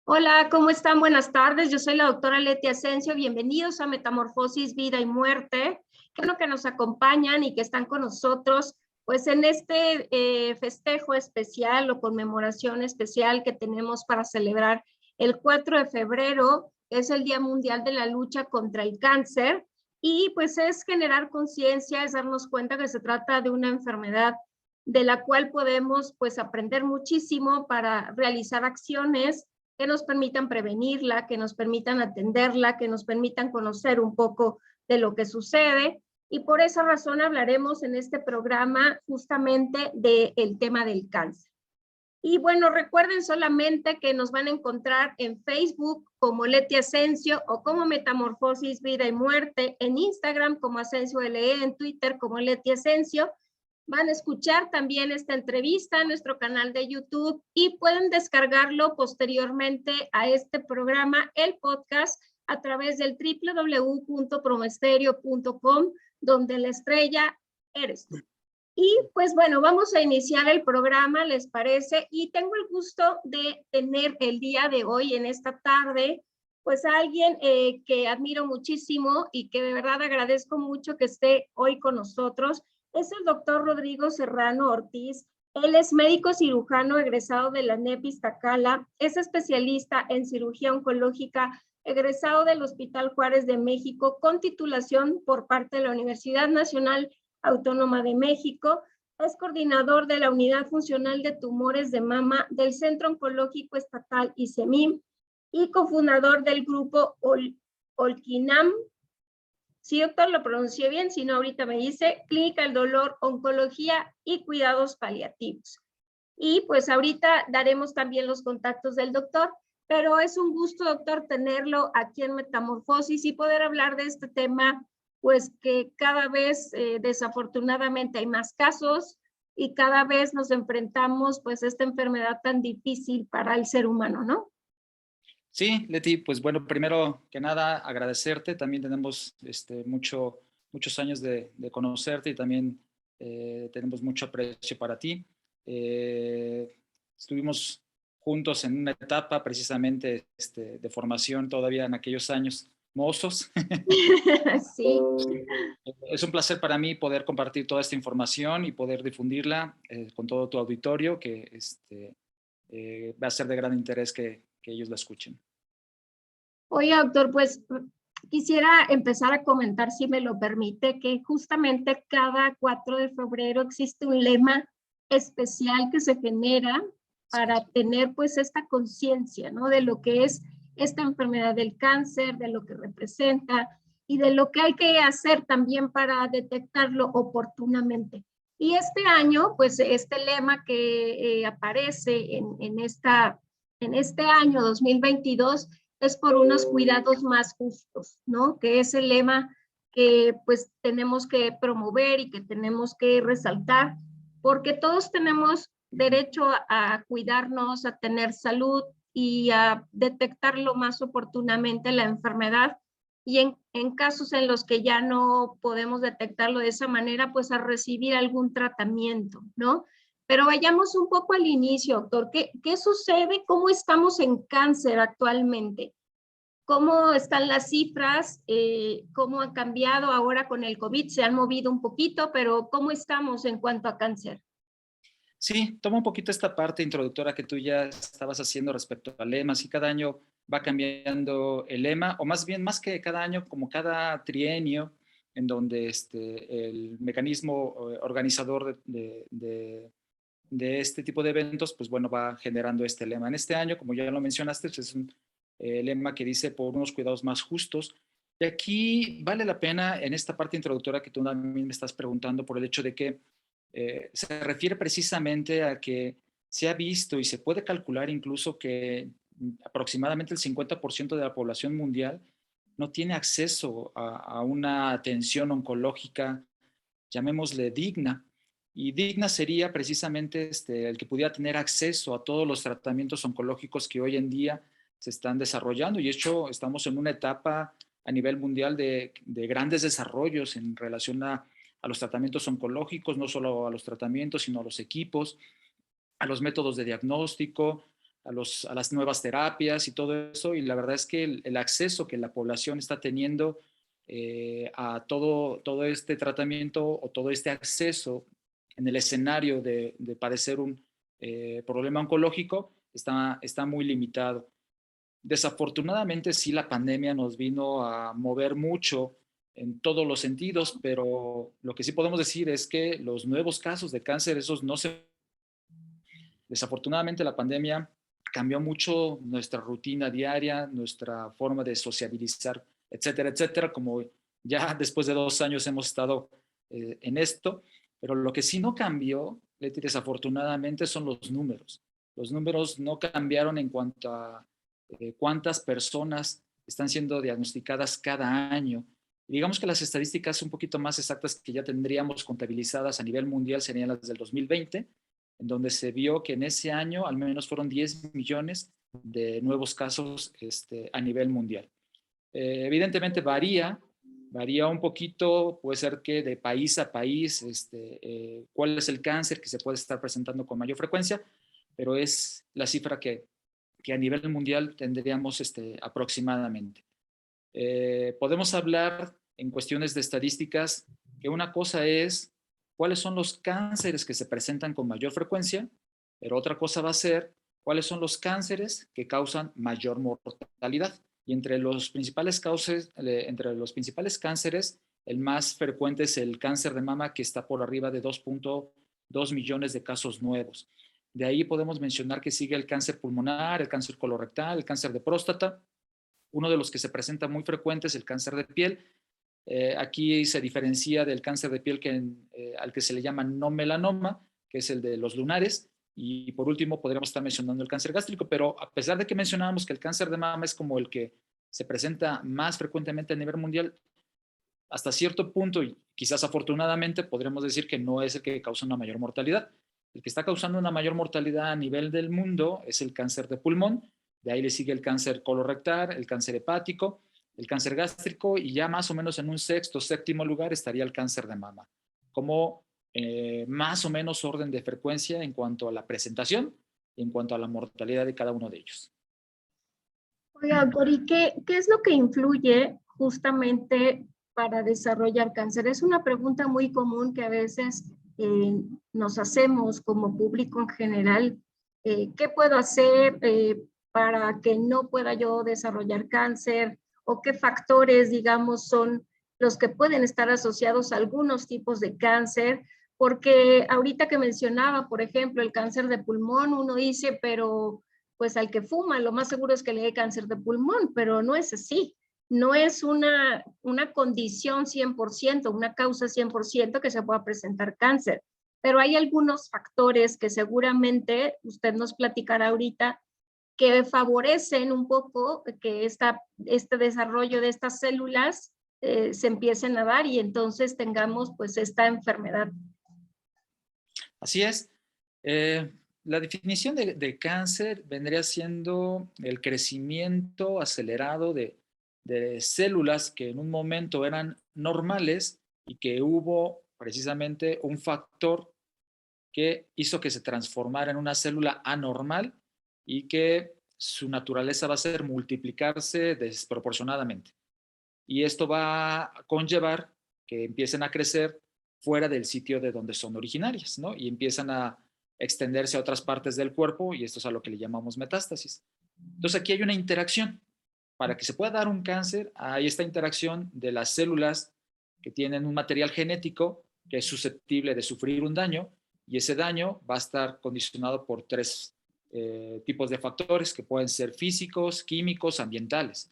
Hola, ¿cómo están? Buenas tardes. Yo soy la doctora Leti Asensio. Bienvenidos a Metamorfosis, Vida y Muerte. Qué bueno que nos acompañan y que están con nosotros, pues en este festejo especial o conmemoración especial que tenemos para celebrar el 4 de febrero, que es el Día Mundial de la Lucha contra el Cáncer. Y pues es generar conciencia, es darnos cuenta que se trata de una enfermedad de la cual podemos pues aprender muchísimo para realizar acciones que nos permitan prevenirla, que nos permitan atenderla, que nos permitan conocer un poco de lo que sucede. Y por esa razón hablaremos en este programa justamente del tema del cáncer. Y bueno, recuerden solamente que nos van a encontrar en Facebook como Leti Asensio o como Metamorfosis, Vida y Muerte, en Instagram como Asensio LE, en Twitter como Leti Asensio. Van a escuchar también esta entrevista en nuestro canal de YouTube y pueden descargarlo posteriormente a este programa, el podcast, a través del www.promesterio.com, donde la estrella eres tú. Y pues bueno, vamos a iniciar el programa, ¿les parece? Y tengo el gusto de tener el día de hoy, en esta tarde, pues a alguien que admiro muchísimo y que de verdad agradezco mucho que esté hoy con nosotros. Es el doctor Rodrigo Serrano Ortiz. Él es médico cirujano egresado de la NEP Iztacala, es especialista en cirugía oncológica, egresado del Hospital Juárez de México, con titulación por parte de la Universidad Nacional Autónoma de México. Es coordinador de la Unidad Funcional de Tumores de Mama del Centro Oncológico Estatal ICEMIM y cofundador del grupo Olquinam. Sí, doctor, lo pronuncié bien, si no ahorita me dice Clínica del Dolor, Oncología y Cuidados Paliativos. Y pues ahorita daremos también los contactos del doctor, pero es un gusto, doctor, tenerlo aquí en Metamorfosis y poder hablar de este tema, pues que cada vez desafortunadamente hay más casos y cada vez nos enfrentamos pues a esta enfermedad tan difícil para el ser humano, ¿no? Sí, Leti, pues bueno, primero que nada agradecerte. También tenemos muchos años de conocerte y también tenemos mucho aprecio para ti. Estuvimos juntos en una etapa precisamente de formación todavía en aquellos años mozos. Sí. Es un placer para mí poder compartir toda esta información y poder difundirla con todo tu auditorio, que va a ser de gran interés que ellos la escuchen. Oye, doctor, pues quisiera empezar a comentar, si me lo permite, que justamente cada 4 de febrero existe un lema especial que se genera para tener pues esta conciencia, ¿no? De lo que es esta enfermedad del cáncer, de lo que representa y de lo que hay que hacer también para detectarlo oportunamente. Y este año, pues este lema que aparece en este año 2022 es por unos cuidados más justos, ¿no? Que es el lema que pues tenemos que promover y que tenemos que resaltar, porque todos tenemos derecho a cuidarnos, a tener salud y a detectar lo más oportunamente la enfermedad. Y en casos en los que ya no podemos detectarlo de esa manera, pues a recibir algún tratamiento, ¿no? Pero vayamos un poco al inicio, doctor. ¿Qué sucede? ¿Cómo estamos en cáncer actualmente? ¿Cómo están las cifras? ¿Cómo han cambiado ahora con el COVID? Se han movido un poquito, pero ¿cómo estamos en cuanto a cáncer? Sí, toma un poquito esta parte introductora que tú ya estabas haciendo respecto al lema. Sí, cada año va cambiando el lema, o más bien, más que cada año, como cada trienio, en donde el mecanismo organizador de este tipo de eventos, pues bueno, va generando este lema. En este año, como ya lo mencionaste, pues es un lema que dice por unos cuidados más justos. Y aquí vale la pena, en esta parte introductoria que tú también me estás preguntando, por el hecho de que se refiere precisamente a que se ha visto y se puede calcular incluso que aproximadamente el 50% de la población mundial no tiene acceso a una atención oncológica, llamémosle digna. Y digna sería precisamente el que pudiera tener acceso a todos los tratamientos oncológicos que hoy en día se están desarrollando. Y de hecho, estamos en una etapa a nivel mundial de grandes desarrollos en relación a los tratamientos oncológicos, no solo a los tratamientos, sino a los equipos, a los métodos de diagnóstico, a las nuevas terapias y todo eso, y la verdad es que el acceso que la población está teniendo a todo este tratamiento o todo este acceso en el escenario de padecer un problema oncológico está muy limitado. Desafortunadamente sí, la pandemia nos vino a mover mucho en todos los sentidos, pero lo que sí podemos decir es que los nuevos casos de cáncer, esos no se... Desafortunadamente la pandemia cambió mucho nuestra rutina diaria, nuestra forma de sociabilizar, etcétera, etcétera, como ya después de 2 años hemos estado en esto, pero lo que sí no cambió, Leti, desafortunadamente son los números. Los números no cambiaron en cuanto a cuántas personas están siendo diagnosticadas cada año. Digamos que las estadísticas un poquito más exactas que ya tendríamos contabilizadas a nivel mundial serían las del 2020, en donde se vio que en ese año al menos fueron 10 millones de nuevos casos a nivel mundial. Evidentemente varía un poquito, puede ser que de país a país, cuál es el cáncer que se puede estar presentando con mayor frecuencia, pero es la cifra que a nivel mundial tendríamos aproximadamente. Podemos hablar en cuestiones de estadísticas que una cosa es cuáles son los cánceres que se presentan con mayor frecuencia, pero otra cosa va a ser cuáles son los cánceres que causan mayor mortalidad. Y entre los principales cánceres, el más frecuente es el cáncer de mama, que está por arriba de 2.2 millones de casos nuevos. De ahí podemos mencionar que sigue el cáncer pulmonar, el cáncer colorectal, el cáncer de próstata. Uno de los que se presenta muy frecuente es el cáncer de piel. Aquí se diferencia del cáncer de piel al que se le llama no melanoma, que es el de los lunares. Y por último, podríamos estar mencionando el cáncer gástrico, pero a pesar de que mencionábamos que el cáncer de mama es como el que se presenta más frecuentemente a nivel mundial, hasta cierto punto, y quizás afortunadamente, podríamos decir que no es el que causa una mayor mortalidad. El que está causando una mayor mortalidad a nivel del mundo es el cáncer de pulmón, de ahí le sigue el cáncer colorectal, el cáncer hepático, el cáncer gástrico, y ya más o menos en un sexto, séptimo lugar estaría el cáncer de mama, como más o menos orden de frecuencia en cuanto a la presentación y en cuanto a la mortalidad de cada uno de ellos. Oiga, doctor, ¿y qué es lo que influye justamente para desarrollar cáncer? Es una pregunta muy común que a veces nos hacemos como público en general. ¿Qué puedo hacer para que no pueda yo desarrollar cáncer? ¿O qué factores, digamos, son los que pueden estar asociados a algunos tipos de cáncer? Porque ahorita que mencionaba, por ejemplo, el cáncer de pulmón, uno dice, pero pues al que fuma lo más seguro es que le dé cáncer de pulmón, pero no es así. No es una condición 100%, una causa 100% que se pueda presentar cáncer, pero hay algunos factores que seguramente usted nos platicará ahorita que favorecen un poco que este desarrollo de estas células se empiecen a dar y entonces tengamos pues esta enfermedad. Así es. La definición de cáncer vendría siendo el crecimiento acelerado de células que en un momento eran normales y que hubo precisamente un factor que hizo que se transformara en una célula anormal y que su naturaleza va a ser multiplicarse desproporcionadamente. Y esto va a conllevar que empiecen a crecer fuera del sitio de donde son originarias, ¿no? Y empiezan a extenderse a otras partes del cuerpo, y esto es a lo que le llamamos metástasis. Entonces aquí hay una interacción. Para que se pueda dar un cáncer, hay esta interacción de las células que tienen un material genético que es susceptible de sufrir un daño, y ese daño va a estar condicionado por tres tipos de factores que pueden ser físicos, químicos, ambientales.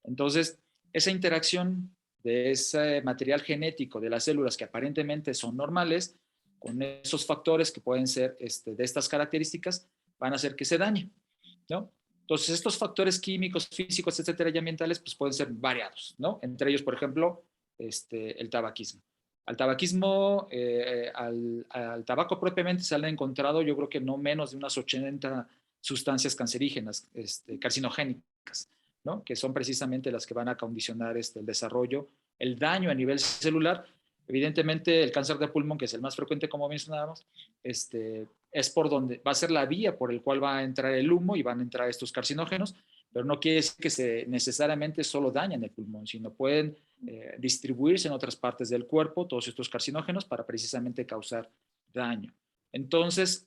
Entonces, esa interacción de ese material genético de las células que aparentemente son normales, con esos factores que pueden ser de estas características, van a hacer que se dañe, ¿no? Entonces, estos factores químicos, físicos, etcétera, y ambientales, pues pueden ser variados, ¿no? Entre ellos, por ejemplo, el tabaquismo. Al tabaquismo, al tabaco propiamente se han encontrado, yo creo que no menos de unas 80 sustancias cancerígenas, carcinogénicas, ¿no? Que son precisamente las que van a condicionar el desarrollo, el daño a nivel celular. Evidentemente, el cáncer de pulmón, que es el más frecuente, como mencionábamos, es por donde va a ser la vía por el cual va a entrar el humo y van a entrar estos carcinógenos, pero no quiere decir que necesariamente solo dañan el pulmón, sino pueden distribuirse en otras partes del cuerpo, todos estos carcinógenos, para precisamente causar daño. Entonces,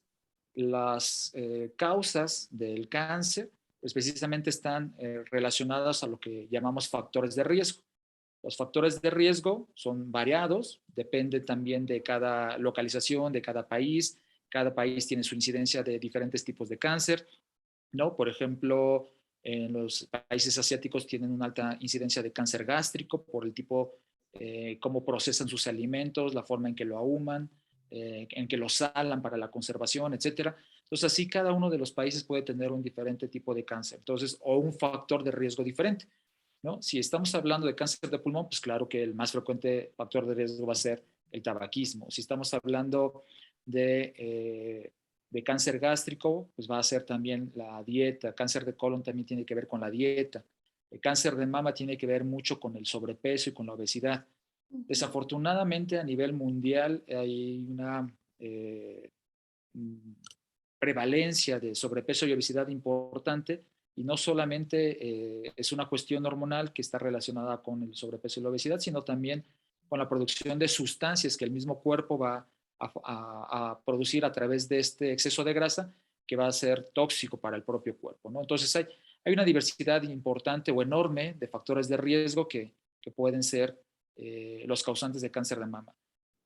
las causas del cáncer pues precisamente están relacionadas a lo que llamamos factores de riesgo. Los factores de riesgo son variados, depende también de cada localización, de cada país. Cada país tiene su incidencia de diferentes tipos de cáncer, ¿no? Por ejemplo, en los países asiáticos tienen una alta incidencia de cáncer gástrico por el tipo, cómo procesan sus alimentos, la forma en que lo ahuman, en que lo salan para la conservación, etcétera. Entonces, así cada uno de los países puede tener un diferente tipo de cáncer, entonces, o un factor de riesgo diferente, ¿no? Si estamos hablando de cáncer de pulmón, pues claro que el más frecuente factor de riesgo va a ser el tabaquismo. Si estamos hablando de cáncer gástrico, pues va a ser también la dieta. Cáncer de colon también tiene que ver con la dieta. El cáncer de mama tiene que ver mucho con el sobrepeso y con la obesidad. Desafortunadamente, a nivel mundial hay una prevalencia de sobrepeso y obesidad importante, y no solamente es una cuestión hormonal que está relacionada con el sobrepeso y la obesidad, sino también con la producción de sustancias que el mismo cuerpo va a producir a través de este exceso de grasa, que va a ser tóxico para el propio cuerpo, ¿no? Entonces hay una diversidad importante o enorme de factores de riesgo que pueden ser los causantes de cáncer de mama.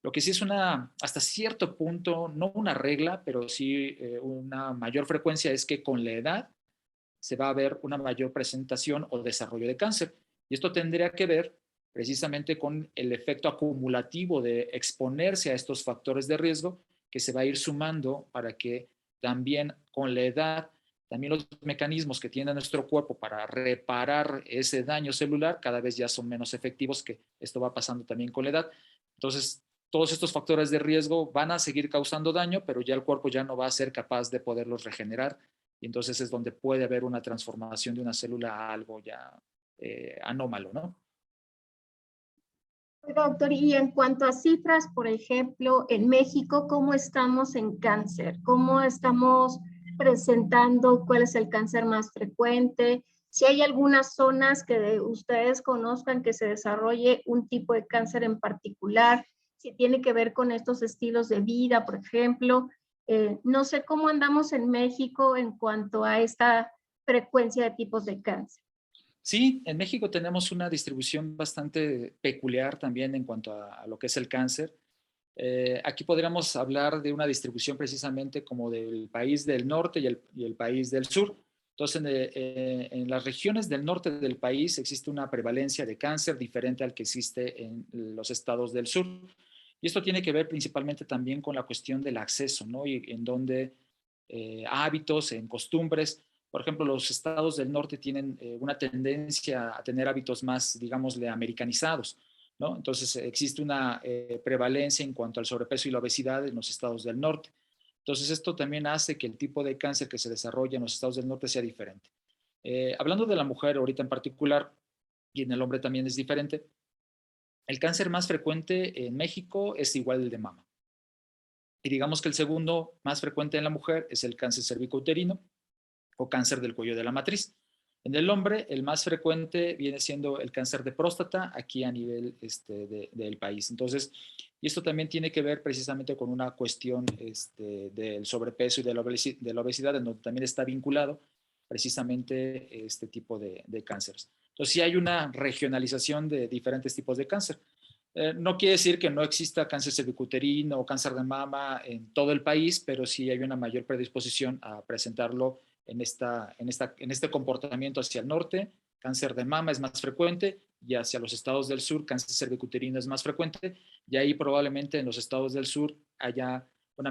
Lo que sí es hasta cierto punto, no una regla, pero sí una mayor frecuencia, es que con la edad se va a ver una mayor presentación o desarrollo de cáncer. Y esto tendría que ver precisamente con el efecto acumulativo de exponerse a estos factores de riesgo, que se va a ir sumando para que también con la edad, también los mecanismos que tiene nuestro cuerpo para reparar ese daño celular cada vez ya son menos efectivos, que esto va pasando también con la edad. Entonces, todos estos factores de riesgo van a seguir causando daño, pero ya el cuerpo ya no va a ser capaz de poderlos regenerar, y entonces es donde puede haber una transformación de una célula a algo ya anómalo, ¿no? Doctor, y en cuanto a cifras, por ejemplo, en México, ¿cómo estamos en cáncer? ¿Cómo estamos presentando? ¿Cuál es el cáncer más frecuente? Si hay algunas zonas que ustedes conozcan que se desarrolle un tipo de cáncer en particular, si tiene que ver con estos estilos de vida, por ejemplo. No sé cómo andamos en México en cuanto a esta frecuencia de tipos de cáncer. Sí, en México tenemos una distribución bastante peculiar también en cuanto a lo que es el cáncer. Aquí podríamos hablar de una distribución precisamente como del país del norte y el país del sur. Entonces, en las regiones del norte del país existe una prevalencia de cáncer diferente al que existe en los estados del sur. Y esto tiene que ver principalmente también con la cuestión del acceso, ¿no? Y en donde hábitos, en costumbres. Por ejemplo, los estados del norte tienen una tendencia a tener hábitos más, digámosle, americanizados, ¿no? Entonces existe una prevalencia en cuanto al sobrepeso y la obesidad en los estados del norte. Entonces esto también hace que el tipo de cáncer que se desarrolla en los estados del norte sea diferente. Hablando de la mujer ahorita en particular, y en el hombre también es diferente, el cáncer más frecuente en México es igual el de mama. Y digamos que el segundo más frecuente en la mujer es el cáncer cervicouterino o cáncer del cuello de la matriz. En el hombre, el más frecuente viene siendo el cáncer de próstata aquí a nivel del país. Entonces, y esto también tiene que ver precisamente con una cuestión del sobrepeso y de la obesidad, en donde también está vinculado precisamente este tipo de cánceres. Entonces, sí hay una regionalización de diferentes tipos de cáncer. No quiere decir que no exista cáncer cervicuterino o cáncer de mama en todo el país, pero sí hay una mayor predisposición a presentarlo en este comportamiento hacia el norte. Cáncer de mama es más frecuente, y hacia los estados del sur cáncer cervicuterino es más frecuente, y ahí probablemente en los estados del sur haya una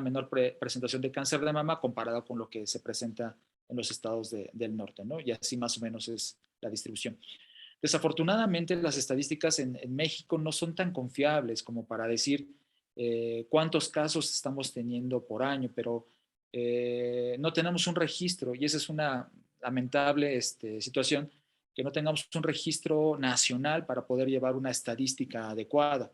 menor presentación de cáncer de mama comparada con lo que se presenta en los estados del norte, ¿no? Y así más o menos es la distribución. Desafortunadamente, las estadísticas en México no son tan confiables como para decir cuántos casos estamos teniendo por año, pero no tenemos un registro, y esa es una lamentable situación, que no tengamos un registro nacional para poder llevar una estadística adecuada.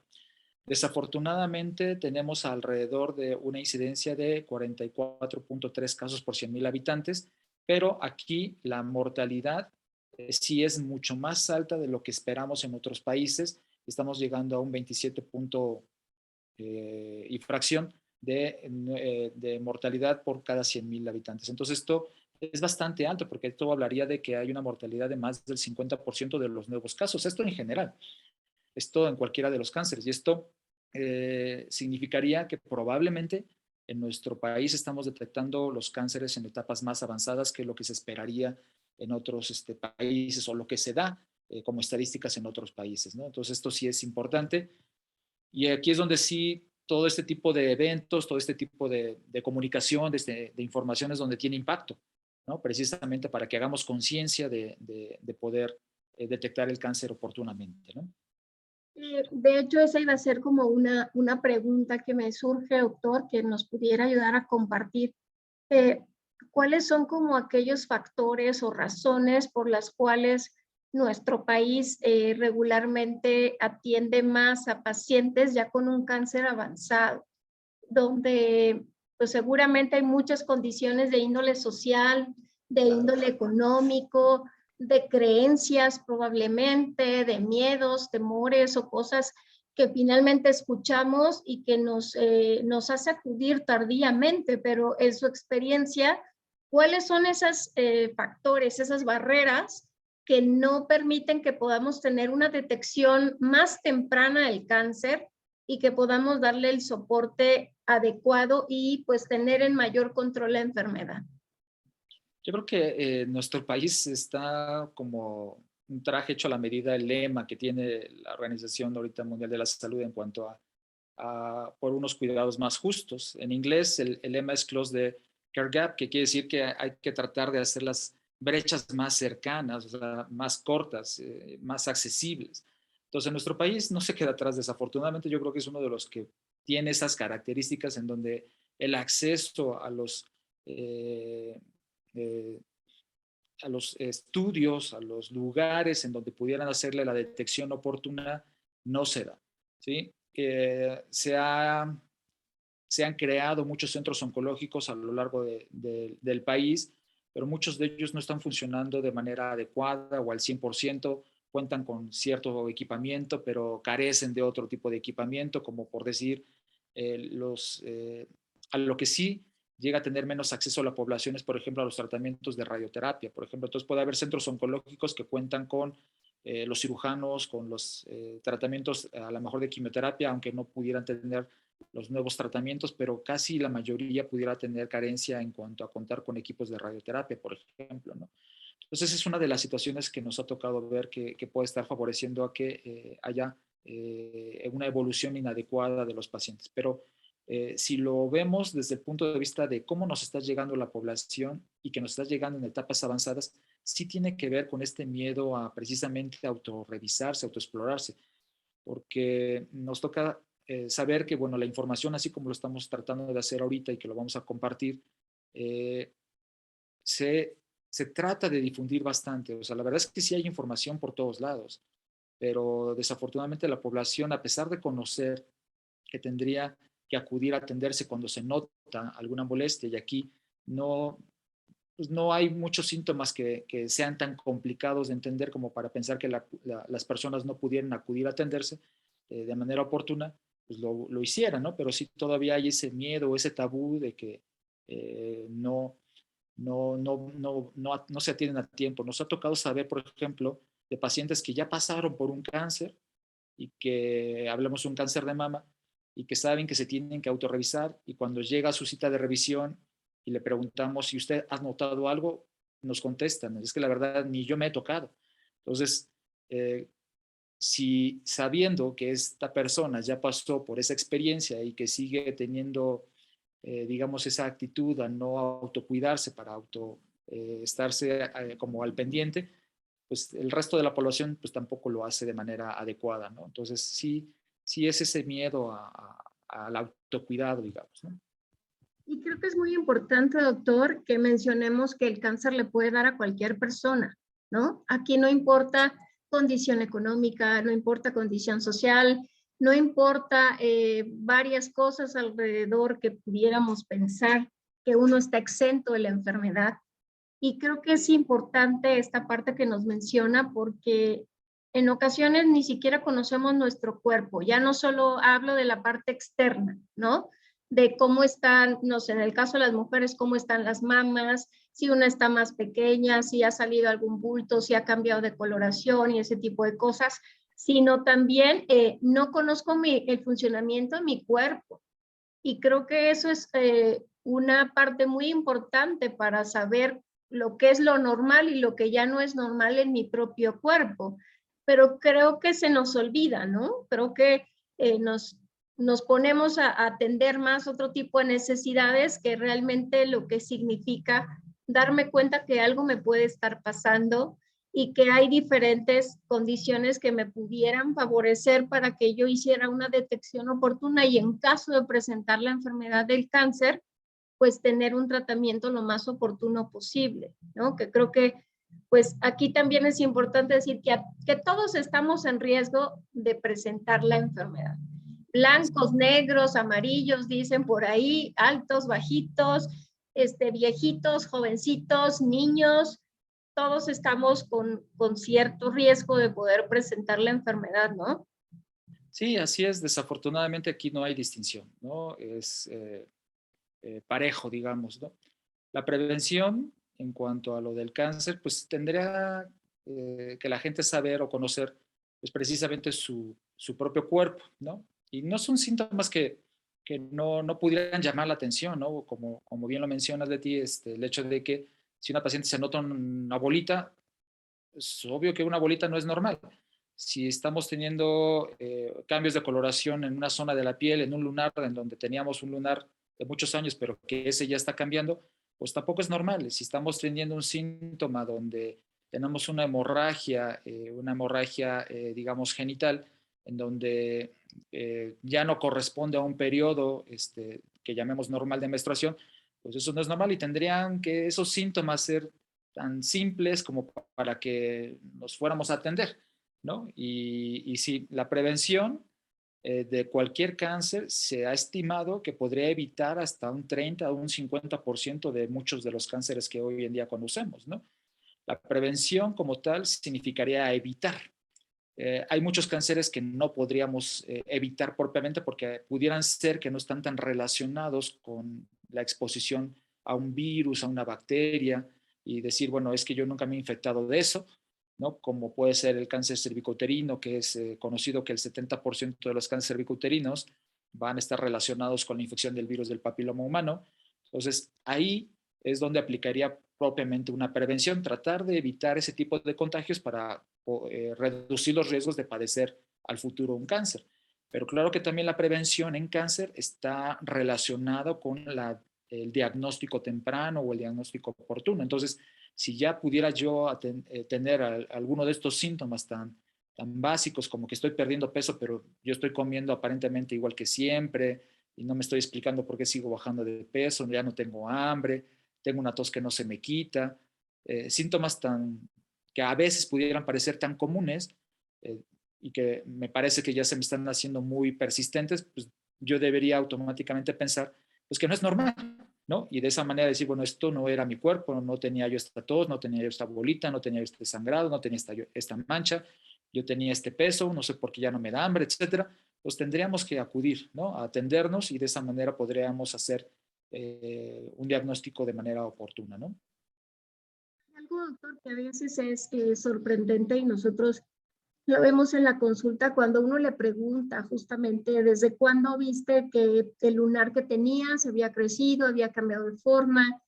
Desafortunadamente tenemos alrededor de una incidencia de 44.3 casos por 100,000 habitantes, pero aquí la mortalidad sí es mucho más alta de lo que esperamos en otros países. Estamos llegando a un 27 y fracción de mortalidad por cada 100,000 habitantes. Entonces esto es bastante alto porque esto hablaría de que hay una mortalidad de más del 50% de los nuevos casos. Esto en general, esto en cualquiera de los cánceres. Y esto significaría que probablemente en nuestro país estamos detectando los cánceres en etapas más avanzadas que lo que se esperaría en otros países o lo que se da como estadísticas en otros países, ¿no? Entonces esto sí es importante. Y aquí es donde sí todo este tipo de eventos, todo este tipo de comunicación, de informaciones donde tiene impacto, ¿no? Precisamente para que hagamos conciencia de poder detectar el cáncer oportunamente, ¿no? De hecho, esa iba a ser como una pregunta que me surge, doctor, que nos pudiera ayudar a compartir. Eh, ¿Cuáles son como aquellos factores o razones por las cuales nuestro país regularmente atiende más a pacientes ya con un cáncer avanzado, donde pues seguramente hay muchas condiciones de índole social, de índole económico, de creencias probablemente, de miedos, temores o cosas que finalmente escuchamos y que nos hace acudir tardíamente, pero en su experiencia, ¿cuáles son esos factores, esas barreras que no permiten que podamos tener una detección más temprana del cáncer y que podamos darle el soporte adecuado y pues tener en mayor control la enfermedad? Yo creo que nuestro país está como un traje hecho a la medida, el lema que tiene la Organización ahorita Mundial de la Salud en cuanto a por unos cuidados más justos. En inglés el lema es Close the Care Gap, que quiere decir que hay que tratar de hacer las brechas más cercanas, o sea, más cortas, más accesibles. Entonces, nuestro país no se queda atrás. Desafortunadamente, yo creo que es uno de los que tiene esas características en donde el acceso eh, eh, a los estudios, a los lugares en donde pudieran hacerle la detección oportuna, no se da, ¿sí? Se han creado muchos centros oncológicos a lo largo del país, pero muchos de ellos no están funcionando de manera adecuada o al 100%, cuentan con cierto equipamiento, pero carecen de otro tipo de equipamiento, como por decir, a lo que sí llega a tener menos acceso a la población es, por ejemplo, a los tratamientos de radioterapia, por ejemplo. Entonces puede haber centros oncológicos que cuentan con los cirujanos, con los tratamientos a lo mejor de quimioterapia, aunque no pudieran tener los nuevos tratamientos, pero casi la mayoría pudiera tener carencia en cuanto a contar con equipos de radioterapia, por ejemplo, ¿no? Entonces es una de las situaciones que nos ha tocado ver que puede estar favoreciendo a que haya una evolución inadecuada de los pacientes. Pero si lo vemos desde el punto de vista de cómo nos está llegando la población y que nos está llegando en etapas avanzadas, sí tiene que ver con este miedo a precisamente autorrevisarse, autoexplorarse, porque nos toca saber que, bueno, la información, así como lo estamos tratando de hacer ahorita y que lo vamos a compartir, eh, se trata de difundir bastante. O sea, la verdad es que sí hay información por todos lados, pero desafortunadamente la población, a pesar de conocer que tendría que acudir a atenderse cuando se nota alguna molestia, y aquí no, pues no hay muchos síntomas que sean tan complicados de entender como para pensar que las personas no pudieran acudir a atenderse de manera oportuna, pues lo hicieran, ¿no? Pero sí todavía hay ese miedo, ese tabú de que no se atienden a tiempo. Nos ha tocado saber, por ejemplo, de pacientes que ya pasaron por un cáncer y que hablemos de un cáncer de mama y que saben que se tienen que autorrevisar, y cuando llega a su cita de revisión y le preguntamos si usted ha notado algo, nos contestan, es que la verdad ni yo me he tocado. Entonces, si sabiendo que esta persona ya pasó por esa experiencia y que sigue teniendo, digamos, esa actitud a no autocuidarse para estarse como al pendiente, pues el resto de la población pues tampoco lo hace de manera adecuada, ¿no? Entonces sí es ese miedo al autocuidado, digamos, ¿no? Y creo que es muy importante, doctor, que mencionemos que el cáncer le puede dar a cualquier persona, ¿no? Aquí no importa condición económica, no importa condición social, no importa varias cosas alrededor que pudiéramos pensar que uno está exento de la enfermedad. Y creo que es importante esta parte que nos menciona porque en ocasiones ni siquiera conocemos nuestro cuerpo. Ya no solo hablo de la parte externa, ¿no? De cómo están, no sé, en el caso de las mujeres, cómo están las mamas, si una está más pequeña, si ha salido algún bulto, si ha cambiado de coloración y ese tipo de cosas, sino también no conozco el funcionamiento de mi cuerpo. Y creo que eso es una parte muy importante para saber lo que es lo normal y lo que ya no es normal en mi propio cuerpo. Pero creo que se nos olvida, ¿no? Creo que nos ponemos a atender más otro tipo de necesidades que realmente lo que significa darme cuenta que algo me puede estar pasando y que hay diferentes condiciones que me pudieran favorecer para que yo hiciera una detección oportuna y en caso de presentar la enfermedad del cáncer, pues tener un tratamiento lo más oportuno posible, ¿no? Que creo que pues aquí también es importante decir que todos estamos en riesgo de presentar la enfermedad. Blancos, negros, amarillos, dicen por ahí, altos, bajitos, viejitos, jovencitos, niños, todos estamos con cierto riesgo de poder presentar la enfermedad, ¿no? Sí, así es. Desafortunadamente aquí no hay distinción, ¿no? Es parejo, digamos, ¿no? La prevención en cuanto a lo del cáncer, pues tendría que la gente saber o conocer pues, precisamente su propio cuerpo, ¿no? Y no son síntomas que no pudieran llamar la atención, ¿no? Como bien lo mencionas de ti, el hecho de que si una paciente se nota una bolita, es obvio que una bolita no es normal. Si estamos teniendo cambios de coloración en una zona de la piel, en un lunar, en donde teníamos un lunar de muchos años, pero que ese ya está cambiando, pues tampoco es normal. Si estamos teniendo un síntoma donde tenemos una hemorragia digamos, genital, en donde ya no corresponde a un periodo que llamemos normal de menstruación, pues eso no es normal y tendrían que esos síntomas ser tan simples como para que nos fuéramos a atender, ¿no? Y sí, la prevención de cualquier cáncer se ha estimado que podría evitar hasta un 30 o un 50% de muchos de los cánceres que hoy en día conocemos, ¿no? La prevención como tal significaría evitar. Hay muchos cánceres que no podríamos evitar propiamente porque pudieran ser que no están tan relacionados con la exposición a un virus, a una bacteria, y decir, bueno, es que yo nunca me he infectado de eso, ¿no? Como puede ser el cáncer cervicouterino, que es conocido que el 70% de los cánceres cervicouterinos van a estar relacionados con la infección del virus del papiloma humano. Entonces, ahí es donde aplicaría propiamente una prevención, tratar de evitar ese tipo de contagios para reducir los riesgos de padecer al futuro un cáncer. Pero claro que también la prevención en cáncer está relacionado con el diagnóstico temprano o el diagnóstico oportuno. Entonces, si ya pudiera yo tener alguno de estos síntomas tan básicos como que estoy perdiendo peso, pero yo estoy comiendo aparentemente igual que siempre y no me estoy explicando por qué sigo bajando de peso, ya no tengo hambre, tengo una tos que no se me quita, síntomas que a veces pudieran parecer tan comunes eh, y que me parece que ya se me están haciendo muy persistentes, pues yo debería automáticamente pensar pues que no es normal, ¿no? Y de esa manera decir, bueno, esto no era mi cuerpo, no tenía yo esta tos, no tenía yo esta bolita, no tenía yo este sangrado, no tenía esta mancha, yo tenía este peso, no sé por qué ya no me da hambre, etcétera. Pues tendríamos que acudir, ¿no? A atendernos y de esa manera podríamos hacer un diagnóstico de manera oportuna, ¿no? Algo, doctor, que a veces es sorprendente y nosotros lo vemos en la consulta cuando uno le pregunta justamente desde cuándo viste que el lunar que tenía se había crecido, había cambiado de forma,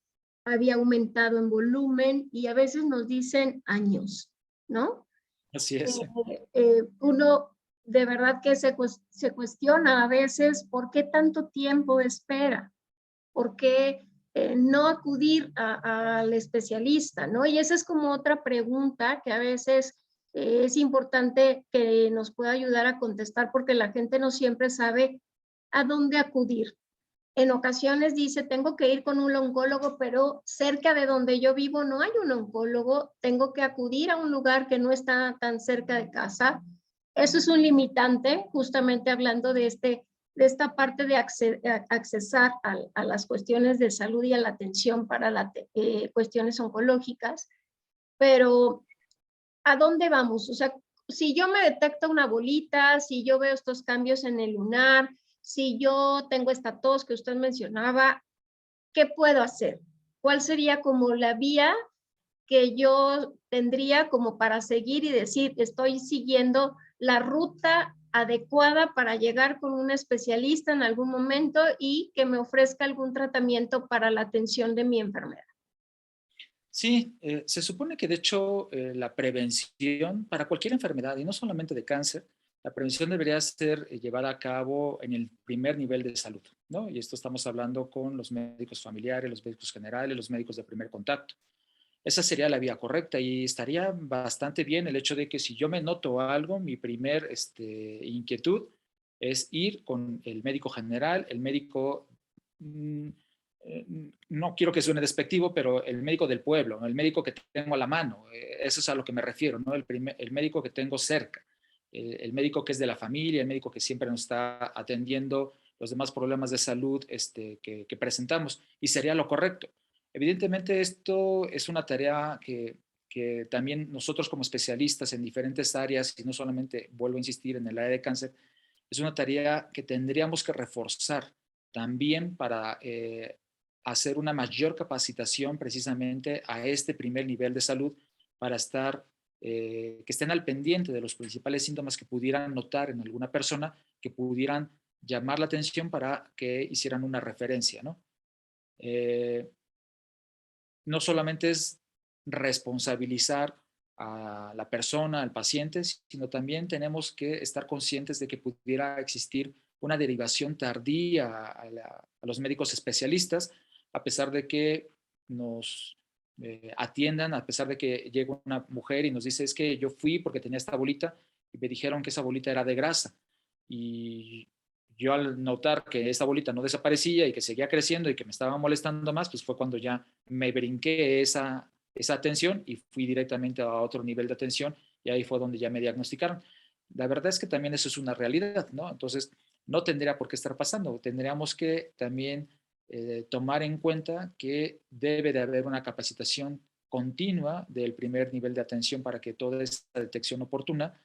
había aumentado en volumen y a veces nos dicen años, ¿no? Así es. Uno de verdad que se cuestiona a veces por qué tanto tiempo de espera, por qué no acudir al especialista, ¿no? Y esa es como otra pregunta que a veces es importante que nos pueda ayudar a contestar porque la gente no siempre sabe a dónde acudir. En ocasiones dice, tengo que ir con un oncólogo, pero cerca de donde yo vivo no hay un oncólogo, tengo que acudir a un lugar que no está tan cerca de casa. Eso es un limitante, justamente hablando de esta parte de accesar a las cuestiones de salud y a la atención para las cuestiones oncológicas, pero ¿a dónde vamos? O sea, si yo me detecto una bolita, si yo veo estos cambios en el lunar, si yo tengo esta tos que usted mencionaba, ¿qué puedo hacer? ¿Cuál sería como la vía que yo tendría como para seguir y decir, estoy siguiendo la ruta adecuada para llegar con un especialista en algún momento y que me ofrezca algún tratamiento para la atención de mi enfermedad? Sí, se supone que de hecho la prevención para cualquier enfermedad, y no solamente de cáncer, la prevención debería ser llevada a cabo en el primer nivel de salud, ¿no? Y esto estamos hablando con los médicos familiares, los médicos generales, los médicos de primer contacto. Esa sería la vía correcta y estaría bastante bien el hecho de que si yo me noto algo, mi primer inquietud es ir con el médico general, el médico, mm, no quiero que suene despectivo, pero el médico del pueblo, el médico que tengo a la mano, eso es a lo que me refiero, ¿no? El médico que tengo cerca, el médico que es de la familia, el médico que siempre nos está atendiendo los demás problemas de salud que presentamos, y sería lo correcto. Evidentemente, esto es una tarea que también nosotros como especialistas en diferentes áreas, y no solamente, vuelvo a insistir, en el área de cáncer, es una tarea que tendríamos que reforzar también para hacer una mayor capacitación precisamente a este primer nivel de salud para estar, que estén al pendiente de los principales síntomas que pudieran notar en alguna persona, que pudieran llamar la atención para que hicieran una referencia, ¿no? Eh, no solamente es responsabilizar a la persona, al paciente, sino también tenemos que estar conscientes de que pudiera existir una derivación tardía a los médicos especialistas, a pesar de que nos atiendan, a pesar de que llega una mujer y nos dice, es que yo fui porque tenía esta bolita y me dijeron que esa bolita era de grasa. Y yo al notar que esta bolita no desaparecía y que seguía creciendo y que me estaba molestando más, pues fue cuando ya me brinqué esa atención y fui directamente a otro nivel de atención y ahí fue donde ya me diagnosticaron. La verdad es que también eso es una realidad, ¿no? Entonces, no tendría por qué estar pasando. Tendríamos que también tomar en cuenta que debe de haber una capacitación continua del primer nivel de atención para que toda esta detección oportuna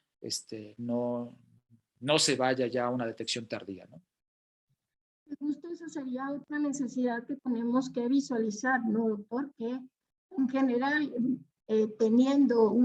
no se vaya ya a una detección tardía, ¿no? Justo esa sería otra necesidad que tenemos que visualizar, ¿no, doctor? Que en general, teniendo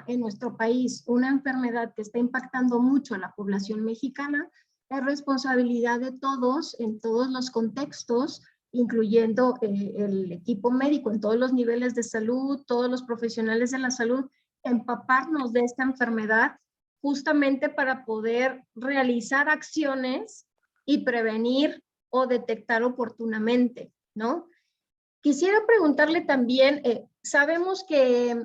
en nuestro país una enfermedad que está impactando mucho a la población mexicana, es responsabilidad de todos, en todos los contextos, incluyendo el equipo médico en todos los niveles de salud, todos los profesionales de la salud, empaparnos de esta enfermedad justamente para poder realizar acciones y prevenir o detectar oportunamente, ¿no? Quisiera preguntarle también, sabemos que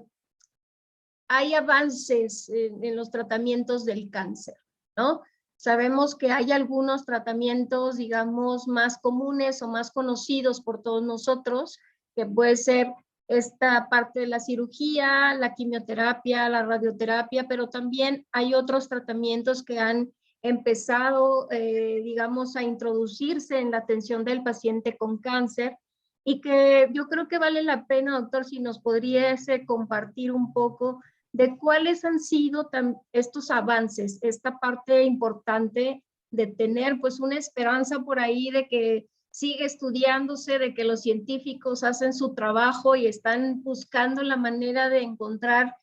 hay avances en los tratamientos del cáncer, ¿no? Sabemos que hay algunos tratamientos, digamos, más comunes o más conocidos por todos nosotros, que puede ser esta parte de la cirugía, la quimioterapia, la radioterapia, pero también hay otros tratamientos que han empezado, digamos, a introducirse en la atención del paciente con cáncer y que yo creo que vale la pena, doctor, si nos podríase compartir un poco de cuáles han sido estos avances, esta parte importante de tener pues una esperanza por ahí de que sigue estudiándose, de que los científicos hacen su trabajo y están buscando la manera de encontrar,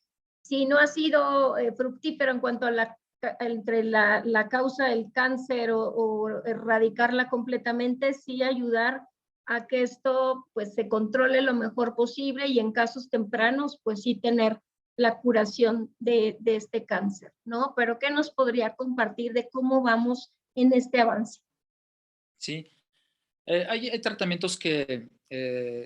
si no ha sido fructífero en cuanto a entre la causa del cáncer o erradicarla completamente, sí ayudar a que esto pues se controle lo mejor posible y en casos tempranos pues sí tener la curación de este cáncer, ¿no? Pero ¿qué nos podría compartir de cómo vamos en este avance? Sí, hay tratamientos que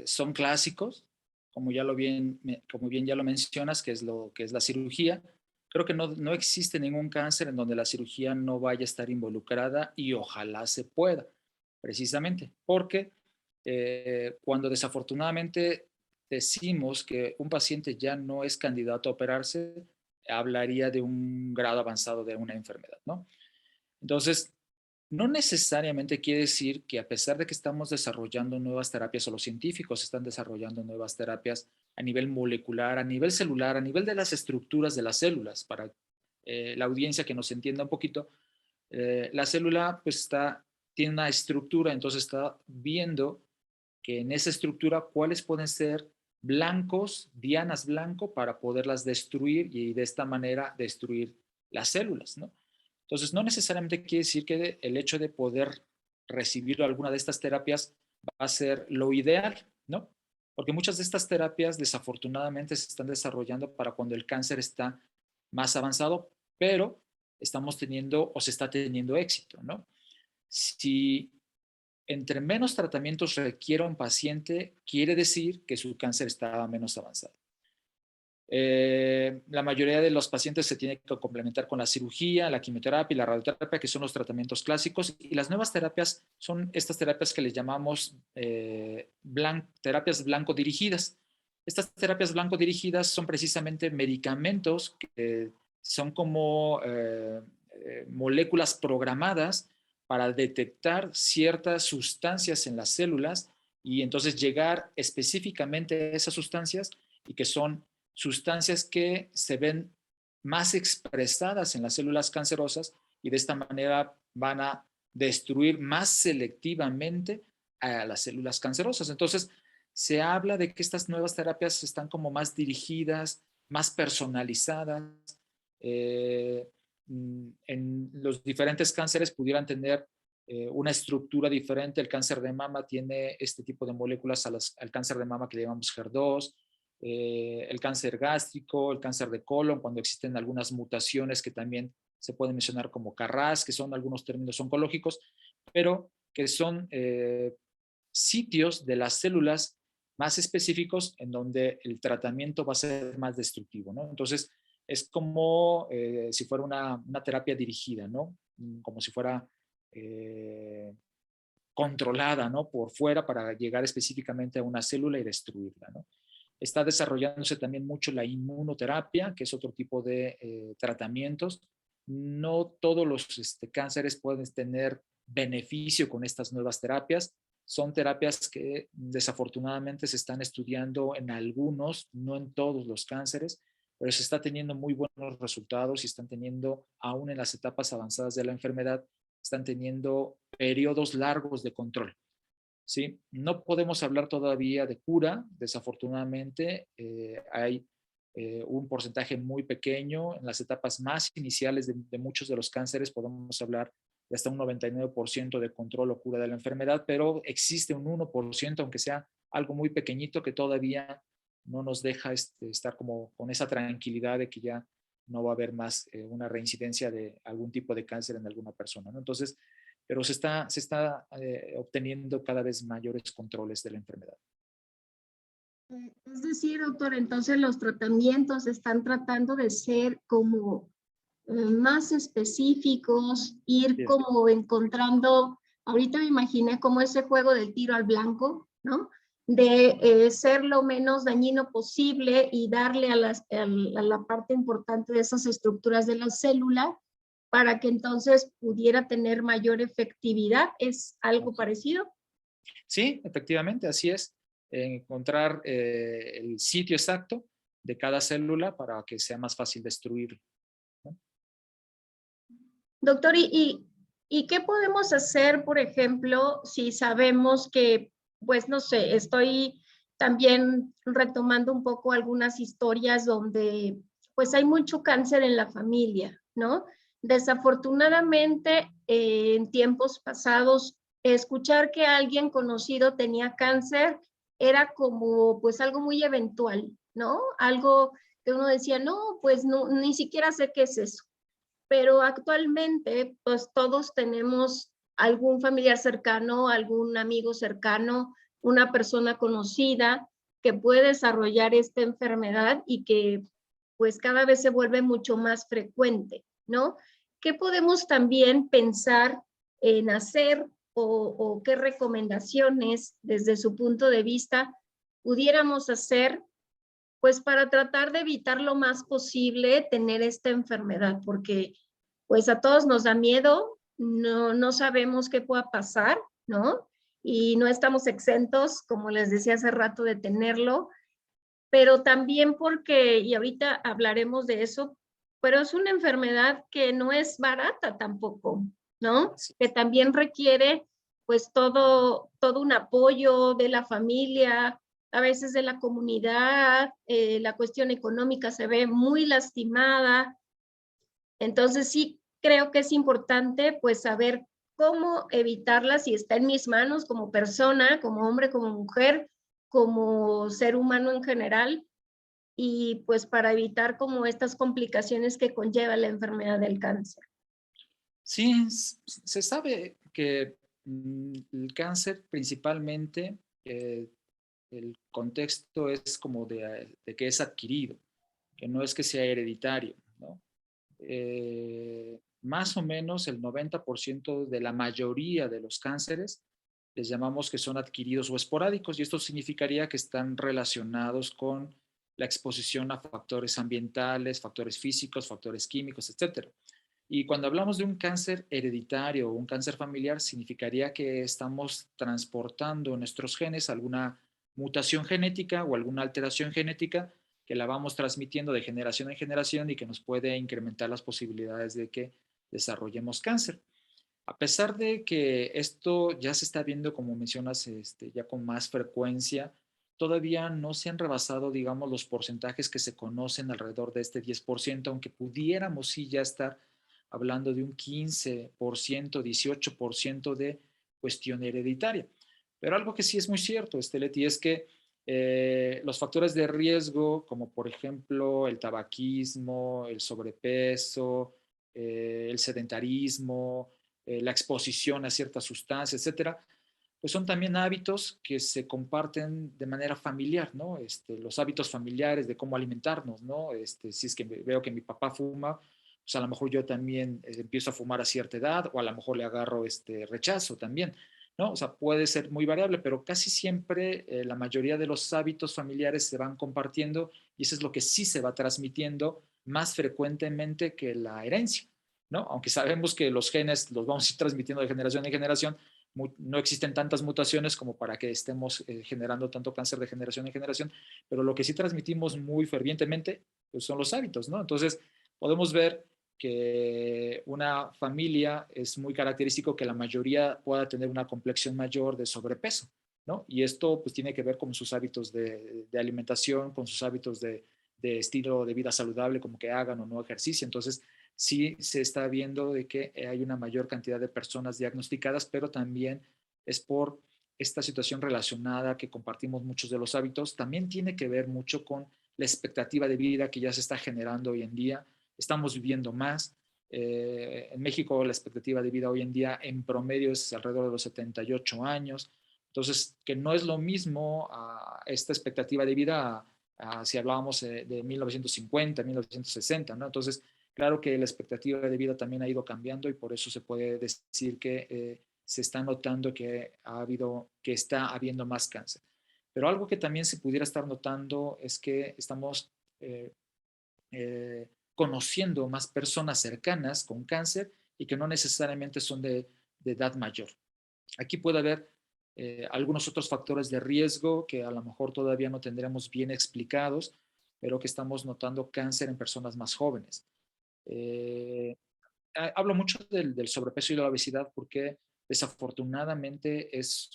son clásicos, como bien ya lo mencionas, que es lo que es la cirugía. Creo que no existe ningún cáncer en donde la cirugía no vaya a estar involucrada y ojalá se pueda, precisamente, porque cuando desafortunadamente decimos que un paciente ya no es candidato a operarse, hablaría de un grado avanzado de una enfermedad, ¿no? Entonces, no necesariamente quiere decir que a pesar de que estamos desarrollando nuevas terapias o los científicos están desarrollando nuevas terapias a nivel molecular, a nivel celular, a nivel de las estructuras de las células, para la audiencia que nos entienda un poquito, la célula pues tiene una estructura, entonces está viendo que en esa estructura cuáles pueden ser blancos, dianas blanco, para poderlas destruir y de esta manera destruir las células, ¿no? Entonces, no necesariamente quiere decir que el hecho de poder recibir alguna de estas terapias va a ser lo ideal, ¿no? Porque muchas de estas terapias desafortunadamente se están desarrollando para cuando el cáncer está más avanzado, pero estamos teniendo o se está teniendo éxito, ¿no? Si entre menos tratamientos requiera un paciente, quiere decir que su cáncer está menos avanzado. La mayoría de los pacientes se tiene que complementar con la cirugía, la quimioterapia y la radioterapia, que son los tratamientos clásicos, y las nuevas terapias son estas terapias que les llamamos terapias blanco dirigidas. Estas terapias blanco dirigidas son precisamente medicamentos que son como moléculas programadas para detectar ciertas sustancias en las células y entonces llegar específicamente a esas sustancias y que son sustancias que se ven más expresadas en las células cancerosas y de esta manera van a destruir más selectivamente a las células cancerosas. Entonces, se habla de que estas nuevas terapias están como más dirigidas, más personalizadas. En los diferentes cánceres pudieran tener una estructura diferente. El cáncer de mama tiene este tipo de moléculas al cáncer de mama que le llamamos HER2, el cáncer gástrico, el cáncer de colon, cuando existen algunas mutaciones que también se pueden mencionar como CARRAS, que son algunos términos oncológicos, pero que son sitios de las células más específicos en donde el tratamiento va a ser más destructivo, ¿no? Entonces, es como si fuera una terapia dirigida, ¿no? Como si fuera controlada, ¿no? Por fuera para llegar específicamente a una célula y destruirla, ¿no? Está desarrollándose también mucho la inmunoterapia, que es otro tipo de tratamientos. No todos los cánceres pueden tener beneficio con estas nuevas terapias. Son terapias que desafortunadamente se están estudiando en algunos, no en todos los cánceres, pero se está teniendo muy buenos resultados y están teniendo, aún en las etapas avanzadas de la enfermedad, están teniendo periodos largos de control. ¿Sí? No podemos hablar todavía de cura, desafortunadamente. Hay un porcentaje muy pequeño. En las etapas más iniciales de muchos de los cánceres podemos hablar de hasta un 99% de control o cura de la enfermedad, pero existe un 1%, aunque sea algo muy pequeñito, que todavía no nos deja estar como con esa tranquilidad de que ya no va a haber más una reincidencia de algún tipo de cáncer en alguna persona, ¿no? Entonces, pero se está obteniendo cada vez mayores controles de la enfermedad. Es decir, doctor, entonces los tratamientos están tratando de ser como más específicos, ir como encontrando, ahorita me imaginé como ese juego del tiro al blanco, ¿no? De ser lo menos dañino posible y darle a la parte importante de esas estructuras de la célula para que entonces pudiera tener mayor efectividad. ¿Es algo parecido? Sí, efectivamente, así es. Encontrar el sitio exacto de cada célula para que sea más fácil destruirlo, ¿no? Doctor, ¿y qué podemos hacer, por ejemplo, si sabemos que, pues no sé, estoy también retomando un poco algunas historias donde pues hay mucho cáncer en la familia, ¿no? Desafortunadamente, en tiempos pasados, escuchar que alguien conocido tenía cáncer era como pues algo muy eventual, ¿no? Algo que uno decía, no, pues no, ni siquiera sé qué es eso. Pero actualmente, pues todos tenemos algún familiar cercano, algún amigo cercano, una persona conocida que puede desarrollar esta enfermedad y que pues cada vez se vuelve mucho más frecuente, ¿no? ¿Qué podemos también pensar en hacer o qué recomendaciones desde su punto de vista pudiéramos hacer pues para tratar de evitar lo más posible tener esta enfermedad, porque pues a todos nos da miedo, no sabemos qué pueda pasar, ¿no? Y no estamos exentos, como les decía hace rato, de tenerlo, pero también porque, y ahorita hablaremos de eso, pero es una enfermedad que no es barata tampoco, ¿no? Sí. Que también requiere pues todo un apoyo de la familia, a veces de la comunidad, la cuestión económica se ve muy lastimada. Entonces sí creo que es importante pues saber cómo evitarla si está en mis manos como persona, como hombre, como mujer, como ser humano en general, y pues para evitar como estas complicaciones que conlleva la enfermedad del cáncer. Sí, se sabe que el cáncer principalmente, el contexto es como de que es adquirido, que no es que sea hereditario, ¿no? Más o menos el 90% de la mayoría de los cánceres les llamamos que son adquiridos o esporádicos, y esto significaría que están relacionados con la exposición a factores ambientales, factores físicos, factores químicos, etcétera. Y cuando hablamos de un cáncer hereditario o un cáncer familiar, significaría que estamos transportando en nuestros genes alguna mutación genética o alguna alteración genética que la vamos transmitiendo de generación en generación y que nos puede incrementar las posibilidades de que desarrollemos cáncer. A pesar de que esto ya se está viendo, como mencionas, ya con más frecuencia, todavía no se han rebasado, digamos, los porcentajes que se conocen alrededor de este 10%, aunque pudiéramos sí ya estar hablando de un 15%, 18% de cuestión hereditaria. Pero algo que sí es muy cierto, Leti, es que los factores de riesgo, como por ejemplo el tabaquismo, el sobrepeso, el sedentarismo, la exposición a ciertas sustancias, etcétera, pues son también hábitos que se comparten de manera familiar, ¿no? Los hábitos familiares de cómo alimentarnos, ¿no? Si es que veo que mi papá fuma, pues a lo mejor yo también empiezo a fumar a cierta edad, o a lo mejor le agarro rechazo también, ¿no? O sea, puede ser muy variable, pero casi siempre la mayoría de los hábitos familiares se van compartiendo, y eso es lo que sí se va transmitiendo más frecuentemente que la herencia, ¿no? Aunque sabemos que los genes los vamos a ir transmitiendo de generación en generación, no existen tantas mutaciones como para que estemos generando tanto cáncer de generación en generación, pero lo que sí transmitimos muy fervientemente pues son los hábitos, ¿no? Entonces, podemos ver que una familia es muy característico que la mayoría pueda tener una complexión mayor de sobrepeso, ¿no? Y esto pues tiene que ver con sus hábitos de alimentación, con sus hábitos de estilo de vida saludable, como que hagan o no ejercicio. Entonces, sí se está viendo de que hay una mayor cantidad de personas diagnosticadas, pero también es por esta situación relacionada que compartimos muchos de los hábitos. También tiene que ver mucho con la expectativa de vida que ya se está generando hoy en día. Estamos viviendo más. En México la expectativa de vida hoy en día en promedio es alrededor de los 78 años. Entonces, que no es lo mismo a esta expectativa de vida si hablábamos de 1950, 1960, ¿no? Entonces, claro que la expectativa de vida también ha ido cambiando, y por eso se puede decir que se está notando que está habiendo más cáncer. Pero algo que también se pudiera estar notando es que estamos eh, conociendo más personas cercanas con cáncer y que no necesariamente son de edad mayor. Aquí puede haber algunos otros factores de riesgo que a lo mejor todavía no tendremos bien explicados, pero que estamos notando cáncer en personas más jóvenes. Eh, Hablo mucho del sobrepeso y la obesidad porque desafortunadamente es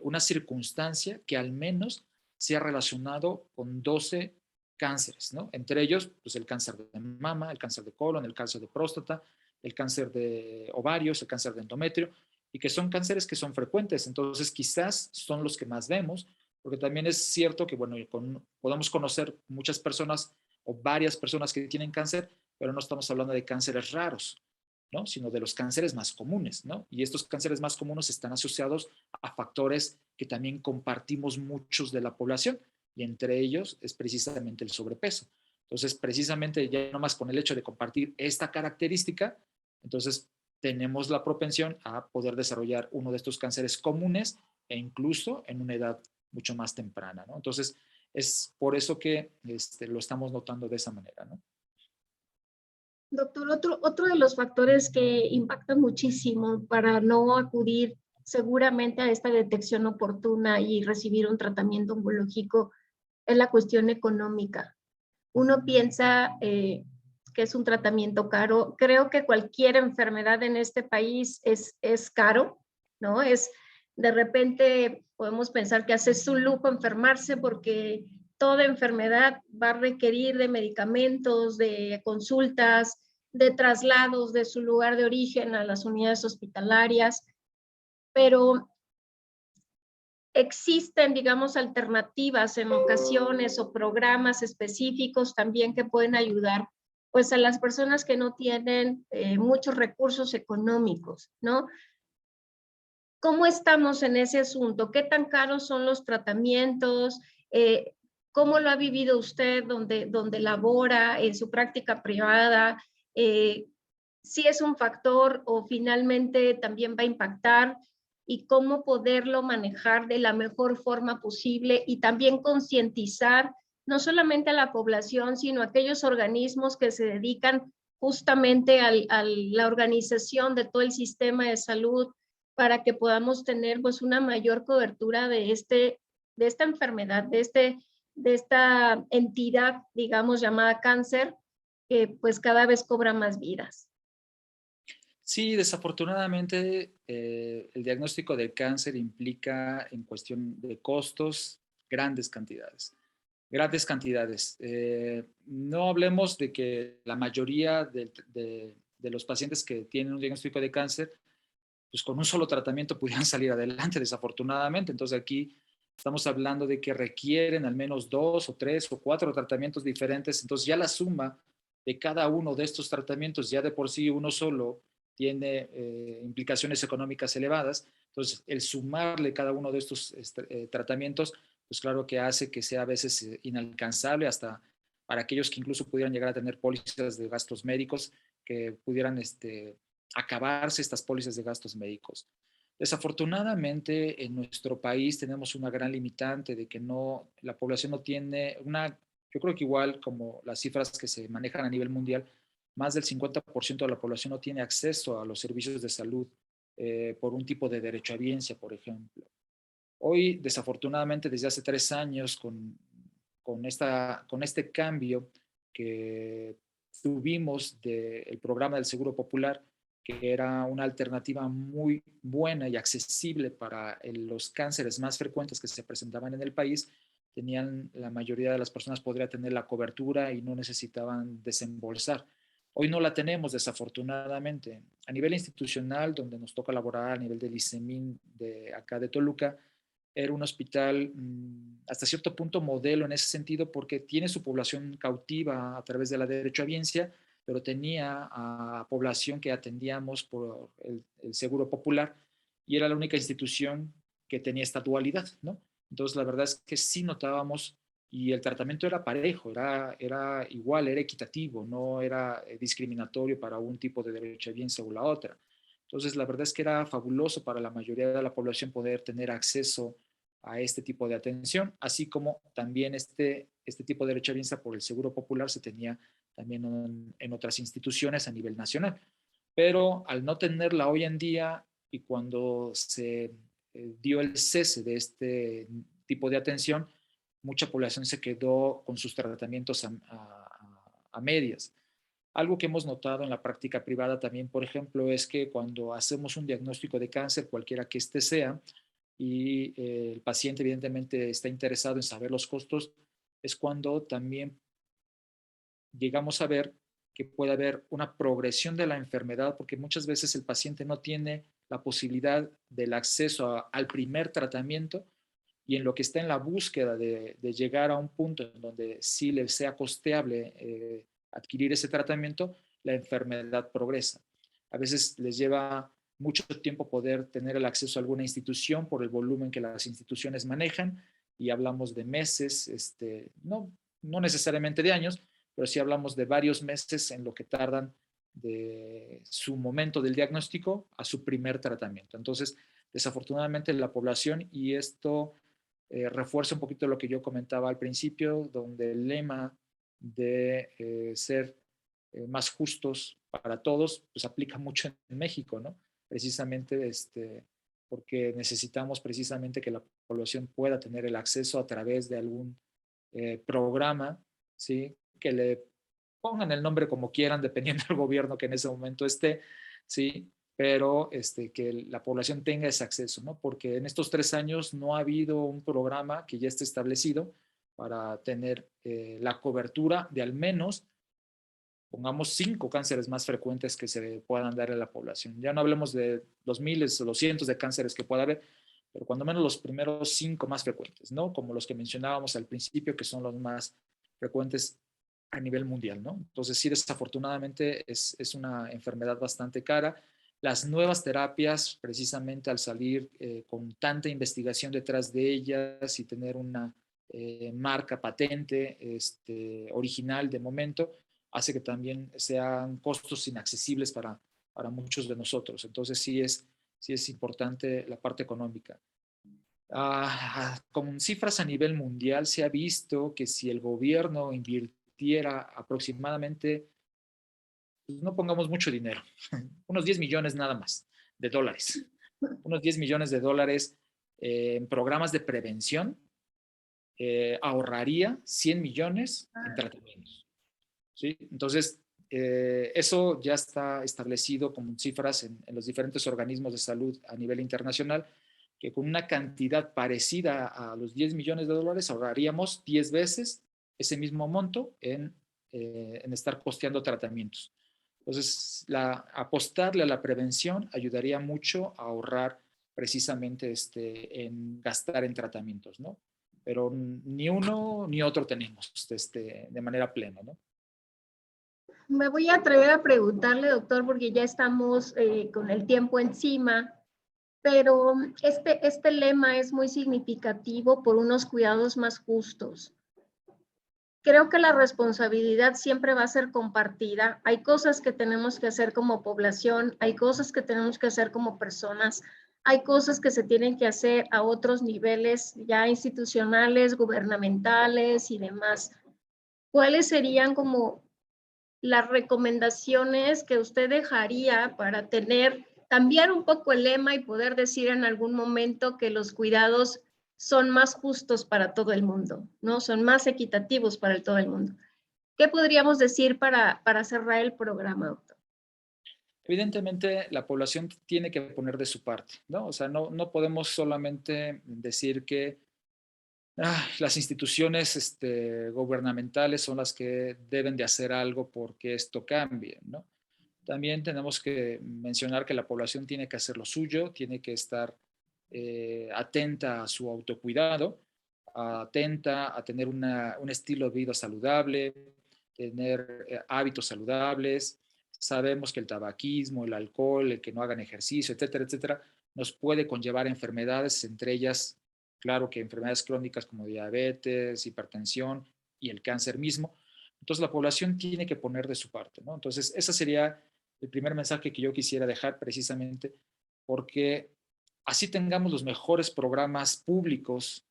una circunstancia que al menos se ha relacionado con 12 cánceres, ¿no? Entre ellos, pues el cáncer de mama, el cáncer de colon, el cáncer de próstata, el cáncer de ovarios, el cáncer de endometrio, y que son cánceres que son frecuentes. Entonces, quizás son los que más vemos, porque también es cierto que, bueno, podemos conocer muchas personas o varias personas que tienen cáncer, pero no estamos hablando de cánceres raros, ¿no? Sino de los cánceres más comunes, ¿no? Y estos cánceres más comunes están asociados a factores que también compartimos muchos de la población, y entre ellos es precisamente el sobrepeso. Entonces, precisamente ya nomás con el hecho de compartir esta característica, entonces tenemos la propensión a poder desarrollar uno de estos cánceres comunes, e incluso en una edad mucho más temprana, ¿no? Entonces, Es por eso que lo estamos notando de esa manera, ¿no? Doctor, otro de los factores que impactan muchísimo para no acudir seguramente a esta detección oportuna y recibir un tratamiento oncológico es la cuestión económica. Uno piensa que es un tratamiento caro. Creo que cualquier enfermedad en este país es caro, ¿no? De repente podemos pensar que haces un lujo enfermarse porque toda enfermedad va a requerir de medicamentos, de consultas, de traslados de su lugar de origen a las unidades hospitalarias, pero existen, digamos, alternativas en ocasiones o programas específicos también que pueden ayudar pues a las personas que no tienen muchos recursos económicos, ¿no? ¿Cómo estamos en ese asunto? ¿Qué tan caros son los tratamientos? ¿Cómo lo ha vivido usted donde labora en su práctica privada? ¿Si es un factor o finalmente también va a impactar? Y cómo poderlo manejar de la mejor forma posible y también concientizar no solamente a la población, sino a aquellos organismos que se dedican justamente a la organización de todo el sistema de salud para que podamos tener pues una mayor cobertura de esta enfermedad, de esta entidad, digamos, llamada cáncer, que pues cada vez cobra más vidas. Sí, desafortunadamente el diagnóstico del cáncer implica en cuestión de costos grandes cantidades. Grandes cantidades. No hablemos de que la mayoría de los pacientes que tienen un diagnóstico de cáncer, pues con un solo tratamiento pudieran salir adelante, desafortunadamente. Entonces aquí estamos hablando de que requieren al menos 2 o 3 o 4 tratamientos diferentes. Entonces ya la suma de cada uno de estos tratamientos, ya de por sí uno solo tiene implicaciones económicas elevadas. Entonces el sumarle cada uno de estos tratamientos, pues claro que hace que sea a veces inalcanzable hasta para aquellos que incluso pudieran llegar a tener pólizas de gastos médicos que pudieran acabarse estas pólizas de gastos médicos. Desafortunadamente, en nuestro país tenemos una gran limitante de que la población no tiene yo creo que igual como las cifras que se manejan a nivel mundial, más del 50% de la población no tiene acceso a los servicios de salud por un tipo de derechohabiencia, por ejemplo. Hoy, desafortunadamente, desde hace 3 años, con este cambio que tuvimos del programa del Seguro Popular, que era una alternativa muy buena y accesible para los cánceres más frecuentes que se presentaban en el país, la mayoría de las personas podría tener la cobertura y no necesitaban desembolsar. Hoy no la tenemos, desafortunadamente. A nivel institucional, donde nos toca laborar a nivel del ICEMIN de acá de Toluca, era un hospital hasta cierto punto modelo en ese sentido porque tiene su población cautiva a través de la derechohabiencia, pero tenía a población que atendíamos por el Seguro Popular y era la única institución que tenía esta dualidad, ¿no? Entonces, la verdad es que sí notábamos y el tratamiento era parejo, era igual, era equitativo, no era discriminatorio para un tipo de derechohabiencia o la otra. Entonces, la verdad es que era fabuloso para la mayoría de la población poder tener acceso a este tipo de atención, así como también este tipo de derechohabiencia por el Seguro Popular se tenía también en otras instituciones a nivel nacional. Pero al no tenerla hoy en día y cuando se dio el cese de este tipo de atención, mucha población se quedó con sus tratamientos a medias. Algo que hemos notado en la práctica privada también, por ejemplo, es que cuando hacemos un diagnóstico de cáncer, cualquiera que este sea, y el paciente evidentemente está interesado en saber los costos, es cuando también llegamos a ver que puede haber una progresión de la enfermedad, porque muchas veces el paciente no tiene la posibilidad del acceso al primer tratamiento y en lo que está en la búsqueda de llegar a un punto en donde sí le sea costeable adquirir ese tratamiento, la enfermedad progresa. A veces les lleva mucho tiempo poder tener el acceso a alguna institución por el volumen que las instituciones manejan y hablamos de meses, no necesariamente de años, pero sí hablamos de varios meses en lo que tardan de su momento del diagnóstico a su primer tratamiento. Entonces, desafortunadamente la población, y esto refuerza un poquito lo que yo comentaba al principio, donde el lema de ser más justos para todos, pues aplica mucho en México, ¿no? Precisamente porque necesitamos precisamente que la población pueda tener el acceso a través de algún programa, ¿sí? Que le pongan el nombre como quieran, dependiendo del gobierno que en ese momento esté, ¿sí? Pero que la población tenga ese acceso, ¿no? Porque en estos 3 años no ha habido un programa que ya esté establecido para tener la cobertura de al menos, pongamos, 5 cánceres más frecuentes que se puedan dar a la población. Ya no hablemos de los miles o los cientos de cánceres que pueda haber, pero cuando menos los primeros 5 más frecuentes, ¿no? Como los que mencionábamos al principio, que son los más frecuentes a nivel mundial, ¿no? Entonces, sí, desafortunadamente es una enfermedad bastante cara. Las nuevas terapias, precisamente al salir con tanta investigación detrás de ellas y tener una marca patente original de momento, hace que también sean costos inaccesibles para muchos de nosotros. Entonces, sí es importante la parte económica. Con cifras a nivel mundial se ha visto que si el gobierno invirtiera aproximadamente, pues no pongamos mucho dinero, unos 10 millones nada más de dólares, unos 10 millones de dólares en programas de prevención, ahorraría 100 millones en tratamientos, ¿sí? Entonces, eso ya está establecido como cifras en los diferentes organismos de salud a nivel internacional, que con una cantidad parecida a los 10 millones de dólares ahorraríamos 10 veces ese mismo monto en estar costeando tratamientos. Entonces, apostarle a la prevención ayudaría mucho a ahorrar precisamente en gastar en tratamientos, ¿no? Pero ni uno ni otro tenemos de manera plena, ¿no? Me voy a atrever a preguntarle, doctor, porque ya estamos con el tiempo encima, pero este lema es muy significativo por unos cuidados más justos. Creo que la responsabilidad siempre va a ser compartida. Hay cosas que tenemos que hacer como población, hay cosas que tenemos que hacer como personas, hay cosas que se tienen que hacer a otros niveles ya institucionales, gubernamentales y demás. ¿Cuáles serían como las recomendaciones que usted dejaría para cambiar un poco el lema y poder decir en algún momento que los cuidados son más justos para todo el mundo, ¿no? Son más equitativos para todo el mundo? ¿Qué podríamos decir para cerrar el programa, doctor? Evidentemente, la población tiene que poner de su parte, ¿no? O sea, no podemos solamente decir que las instituciones gubernamentales son las que deben de hacer algo porque esto cambie, ¿no? También tenemos que mencionar que la población tiene que hacer lo suyo, tiene que estar atenta a su autocuidado, atenta a tener un estilo de vida saludable, tener hábitos saludables. Sabemos que el tabaquismo, el alcohol, el que no hagan ejercicio, etcétera, etcétera, nos puede conllevar enfermedades, entre ellas, claro que enfermedades crónicas como diabetes, hipertensión y el cáncer mismo. Entonces la población tiene que poner de su parte, ¿no? Entonces ese sería el primer mensaje que yo quisiera dejar precisamente porque así tengamos los mejores programas públicos,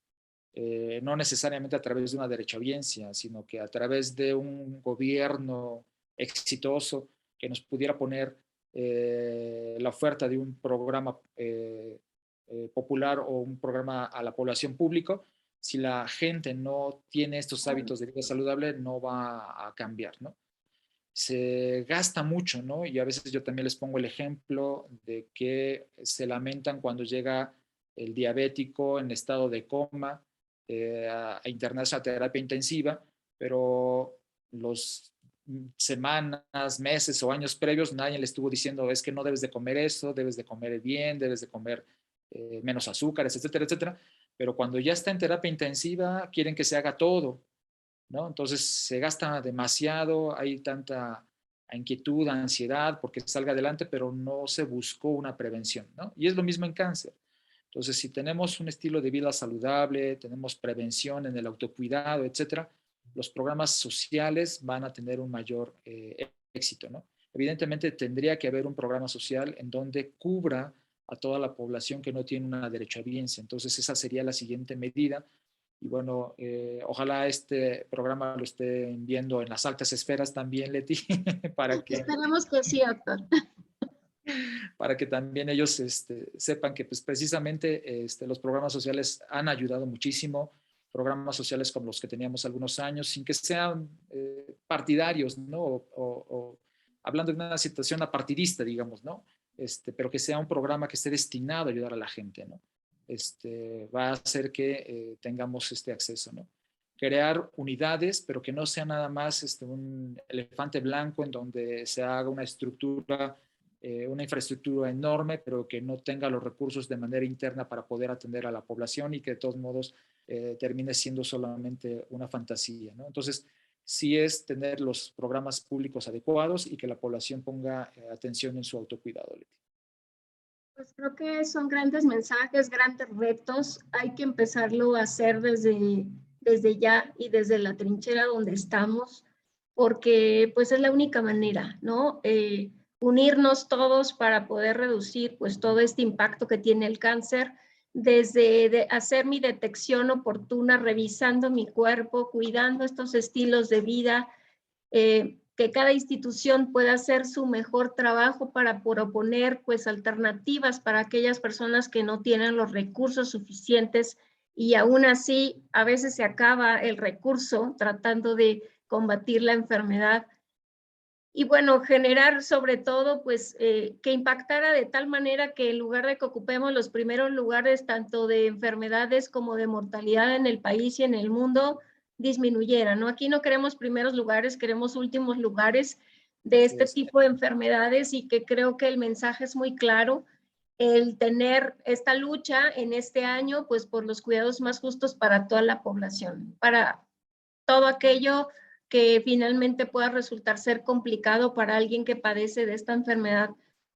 no necesariamente a través de una derechohabiencia, sino que a través de un gobierno exitoso que nos pudiera poner la oferta de un programa popular o un programa a la población público. Si la gente no tiene estos hábitos de vida saludable, no va a cambiar, ¿no? Se gasta mucho, ¿no? Y a veces yo también les pongo el ejemplo de que se lamentan cuando llega el diabético en estado de coma a internarse a terapia intensiva, pero los semanas, meses o años previos nadie le estuvo diciendo es que no debes de comer eso, debes de comer bien, debes de comer menos azúcares, etcétera, etcétera. Pero cuando ya está en terapia intensiva quieren que se haga todo, ¿no? Entonces se gasta demasiado, hay tanta inquietud, ansiedad porque salga adelante, pero no se buscó una prevención, ¿no? Y es lo mismo en cáncer. Entonces, si tenemos un estilo de vida saludable, tenemos prevención en el autocuidado, etcétera, los programas sociales van a tener un mayor éxito, ¿no? Evidentemente, tendría que haber un programa social en donde cubra a toda la población que no tiene una derechohabiencia. Entonces esa sería la siguiente medida. Y bueno, ojalá este programa lo estén viendo en las altas esferas también, Leti, Esperemos que sí, doctor. para que también ellos sepan que pues, precisamente los programas sociales han ayudado muchísimo, programas sociales como los que teníamos algunos años, sin que sean partidarios, ¿no? O hablando de una situación apartidista, digamos, ¿no? Pero que sea un programa que esté destinado a ayudar a la gente, ¿no? Va a hacer que tengamos este acceso, ¿no? Crear unidades, pero que no sea nada más un elefante blanco en donde se haga una infraestructura enorme, pero que no tenga los recursos de manera interna para poder atender a la población y que de todos modos termine siendo solamente una fantasía, ¿no? Entonces, sí es tener los programas públicos adecuados y que la población ponga atención en su autocuidado, Leti. Pues creo que son grandes mensajes, grandes retos. Hay que empezarlo a hacer desde ya y desde la trinchera donde estamos, porque pues es la única manera, ¿no? Unirnos todos para poder reducir pues todo este impacto que tiene el cáncer, desde hacer mi detección oportuna, revisando mi cuerpo, cuidando estos estilos de vida, que cada institución pueda hacer su mejor trabajo para proponer pues alternativas para aquellas personas que no tienen los recursos suficientes y aún así a veces se acaba el recurso tratando de combatir la enfermedad. Y bueno, generar sobre todo, pues, que impactara de tal manera que en lugar de que ocupemos los primeros lugares tanto de enfermedades como de mortalidad en el país y en el mundo, disminuyera, ¿no? Aquí no queremos primeros lugares, queremos últimos lugares de este tipo de enfermedades y que creo que el mensaje es muy claro, el tener esta lucha en este año, pues, por los cuidados más justos para toda la población, para todo aquello que finalmente pueda resultar ser complicado para alguien que padece de esta enfermedad,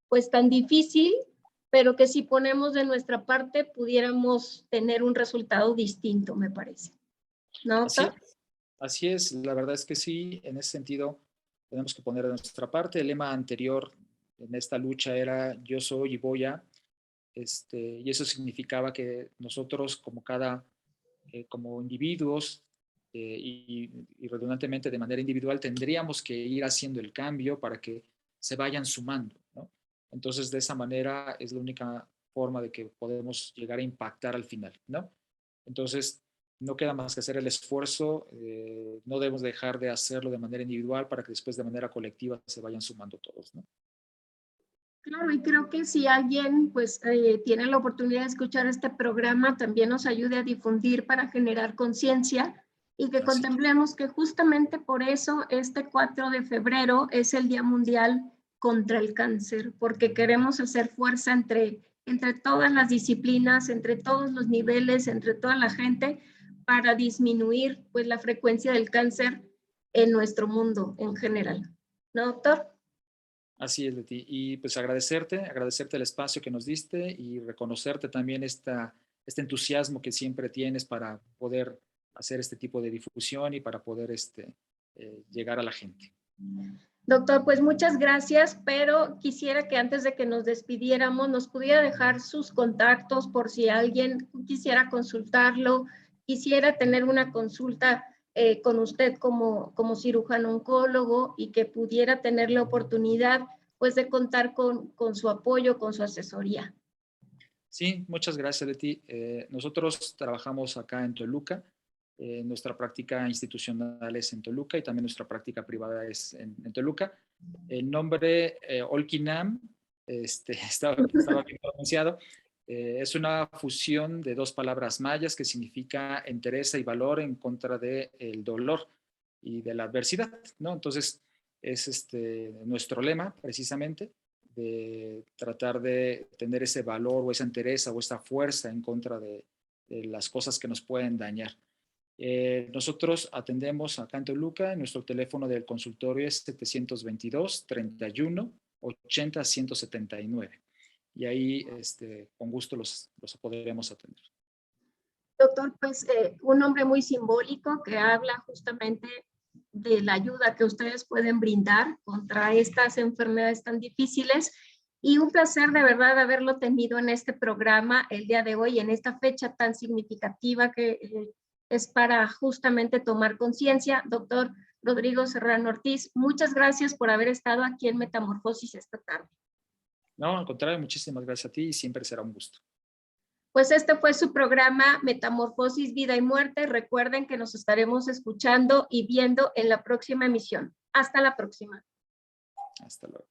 pues tan difícil, pero que si ponemos de nuestra parte pudiéramos tener un resultado distinto, me parece. ¿No, doctor? Así es, la verdad es que sí, en ese sentido tenemos que poner de nuestra parte. El lema anterior en esta lucha era yo soy y voy a, y eso significaba que nosotros como individuos y redundantemente de manera individual tendríamos que ir haciendo el cambio para que se vayan sumando, ¿no? Entonces de esa manera es la única forma de que podemos llegar a impactar al final, ¿no? Entonces no queda más que hacer el esfuerzo, no debemos dejar de hacerlo de manera individual para que después de manera colectiva se vayan sumando todos, ¿no? Claro, y creo que si alguien pues tiene la oportunidad de escuchar este programa, también nos ayude a difundir para generar conciencia y que Así. contemplemos que justamente por eso este 4 de febrero es el Día Mundial contra el Cáncer, porque queremos hacer fuerza entre todas las disciplinas, entre todos los niveles, entre toda la gente, para disminuir pues la frecuencia del cáncer en nuestro mundo en general. ¿No, doctor? Así es, Leti. Y pues agradecerte el espacio que nos diste y reconocerte también este entusiasmo que siempre tienes para poder hacer este tipo de difusión y para poder llegar a la gente. Doctor, pues muchas gracias, pero quisiera que antes de que nos despidiéramos nos pudiera dejar sus contactos por si alguien quisiera consultarlo, quisiera tener una consulta con usted como cirujano oncólogo y que pudiera tener la oportunidad pues de contar con su apoyo, con su asesoría. Sí, muchas gracias, Leti. Nosotros trabajamos acá en Toluca. Nuestra práctica institucional es en Toluca y también nuestra práctica privada es en Toluca. El nombre Olkinam estaba bien pronunciado. Es una fusión de dos palabras mayas que significa entereza y valor en contra del dolor y de la adversidad, ¿no? Entonces, es nuestro lema precisamente de tratar de tener ese valor o esa entereza o esa fuerza en contra de las cosas que nos pueden dañar. Nosotros atendemos acá en Toluca, nuestro teléfono del consultorio es 722-31-80-179 y ahí con gusto los podremos atender. Doctor, pues un nombre muy simbólico que habla justamente de la ayuda que ustedes pueden brindar contra estas enfermedades tan difíciles Y un placer de verdad haberlo tenido en este programa el día de hoy, en esta fecha tan significativa que es para justamente tomar conciencia. Doctor Rodrigo Serrano Ortiz, muchas gracias por haber estado aquí en Metamorfosis esta tarde. No, al contrario, muchísimas gracias a ti y siempre será un gusto. Pues este fue su programa Metamorfosis, Vida y Muerte. Recuerden que nos estaremos escuchando y viendo en la próxima emisión. Hasta la próxima. Hasta luego.